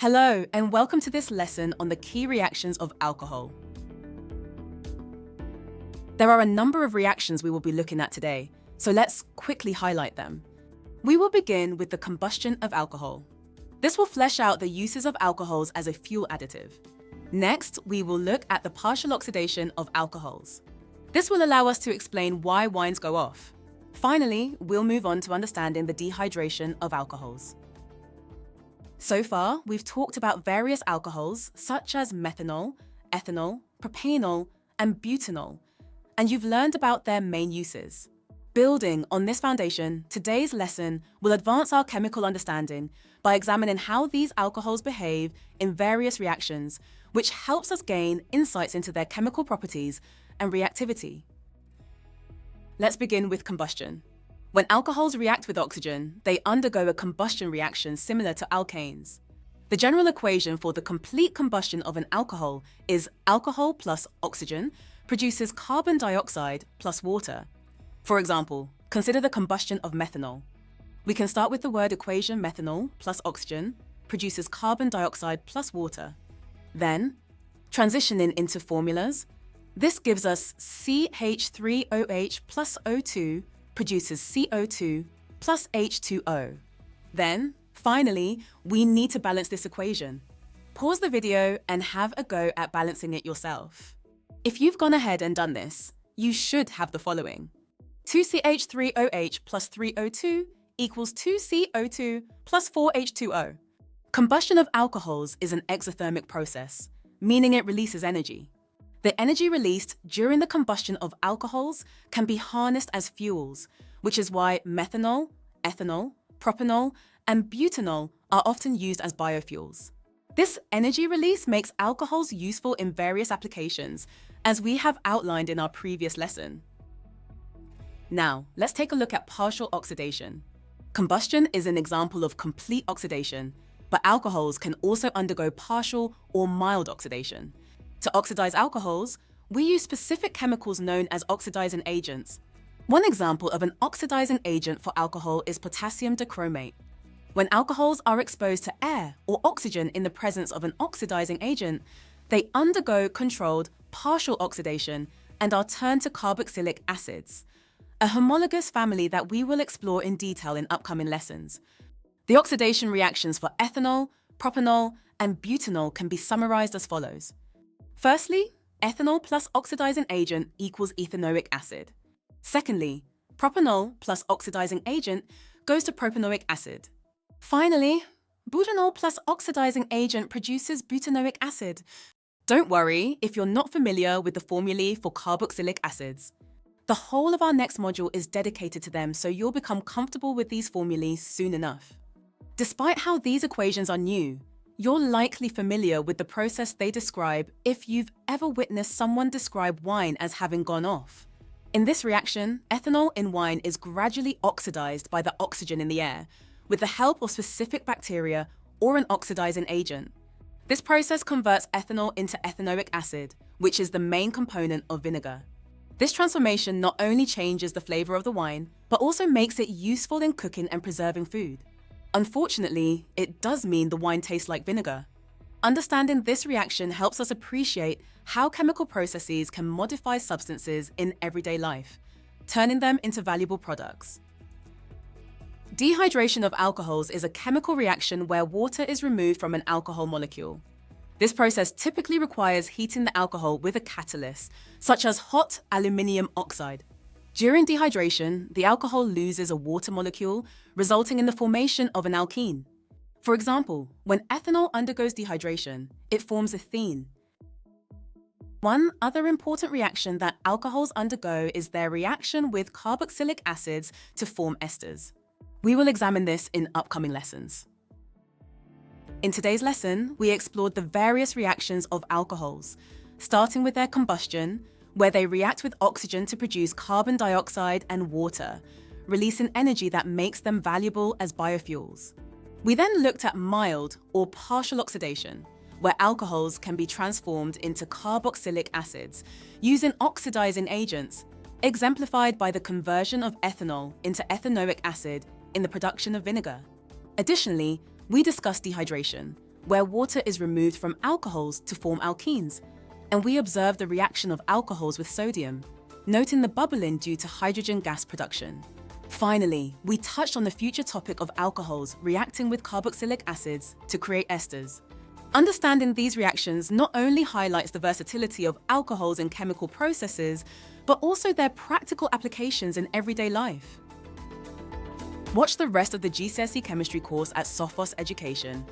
Hello, and welcome to this lesson on the key reactions of alcohol. There are a number of reactions we will be looking at today, so let's quickly highlight them. We will begin with the combustion of alcohol. This will flesh out the uses of alcohols as a fuel additive. Next, we will look at the partial oxidation of alcohols. This will allow us to explain why wines go off. Finally, we'll move on to understanding the dehydration of alcohols. So far, we've talked about various alcohols such as methanol, ethanol, propanol, and butanol, and you've learned about their main uses. Building on this foundation, today's lesson will advance our chemical understanding by examining how these alcohols behave in various reactions, which helps us gain insights into their chemical properties and reactivity. Let's begin with combustion. When alcohols react with oxygen, they undergo a combustion reaction similar to alkanes. The general equation for the complete combustion of an alcohol is alcohol plus oxygen produces carbon dioxide plus water. For example, consider the combustion of methanol. We can start with the word equation methanol plus oxygen produces carbon dioxide plus water. Then, transitioning into formulas, this gives us CH3OH plus O2 produces CO2 plus H2O. Then, finally, we need to balance this equation. Pause the video and have a go at balancing it yourself. If you've gone ahead and done this, you should have the following. 2CH3OH plus 3O2 equals 2CO2 plus 4H2O. Combustion of alcohols is an exothermic process, meaning it releases energy. The energy released during the combustion of alcohols can be harnessed as fuels, which is why methanol, ethanol, propanol, and butanol are often used as biofuels. This energy release makes alcohols useful in various applications, as we have outlined in our previous lesson. Now, let's take a look at partial oxidation. Combustion is an example of complete oxidation, but alcohols can also undergo partial or mild oxidation. To oxidize alcohols, we use specific chemicals known as oxidizing agents. One example of an oxidizing agent for alcohol is potassium dichromate. When alcohols are exposed to air or oxygen in the presence of an oxidizing agent, they undergo controlled partial oxidation and are turned to carboxylic acids, a homologous family that we will explore in detail in upcoming lessons. The oxidation reactions for ethanol, propanol, and butanol can be summarized as follows. Firstly, ethanol plus oxidizing agent equals ethanoic acid. Secondly, propanol plus oxidizing agent goes to propanoic acid. Finally, butanol plus oxidizing agent produces butanoic acid. Don't worry if you're not familiar with the formulae for carboxylic acids. The whole of our next module is dedicated to them, so you'll become comfortable with these formulae soon enough. Despite how these equations are new, you're likely familiar with the process they describe if you've ever witnessed someone describe wine as having gone off. In this reaction, ethanol in wine is gradually oxidized by the oxygen in the air with the help of specific bacteria or an oxidizing agent. This process converts ethanol into ethanoic acid, which is the main component of vinegar. This transformation not only changes the flavor of the wine, but also makes it useful in cooking and preserving food. Unfortunately, it does mean the wine tastes like vinegar. Understanding this reaction helps us appreciate how chemical processes can modify substances in everyday life, turning them into valuable products. Dehydration of alcohols is a chemical reaction where water is removed from an alcohol molecule. This process typically requires heating the alcohol with a catalyst, such as hot aluminium oxide. During dehydration, the alcohol loses a water molecule, resulting in the formation of an alkene. For example, when ethanol undergoes dehydration, it forms ethene. One other important reaction that alcohols undergo is their reaction with carboxylic acids to form esters. We will examine this in upcoming lessons. In today's lesson, we explored the various reactions of alcohols, starting with their combustion, where they react with oxygen to produce carbon dioxide and water, releasing energy that makes them valuable as biofuels. We then looked at mild or partial oxidation, where alcohols can be transformed into carboxylic acids using oxidizing agents, exemplified by the conversion of ethanol into ethanoic acid in the production of vinegar. Additionally, we discussed dehydration, where water is removed from alcohols to form alkenes, and we observe the reaction of alcohols with sodium, noting the bubbling due to hydrogen gas production. Finally, we touched on the future topic of alcohols reacting with carboxylic acids to create esters. Understanding these reactions not only highlights the versatility of alcohols in chemical processes, but also their practical applications in everyday life. Watch the rest of the GCSE chemistry course at Sophos Education.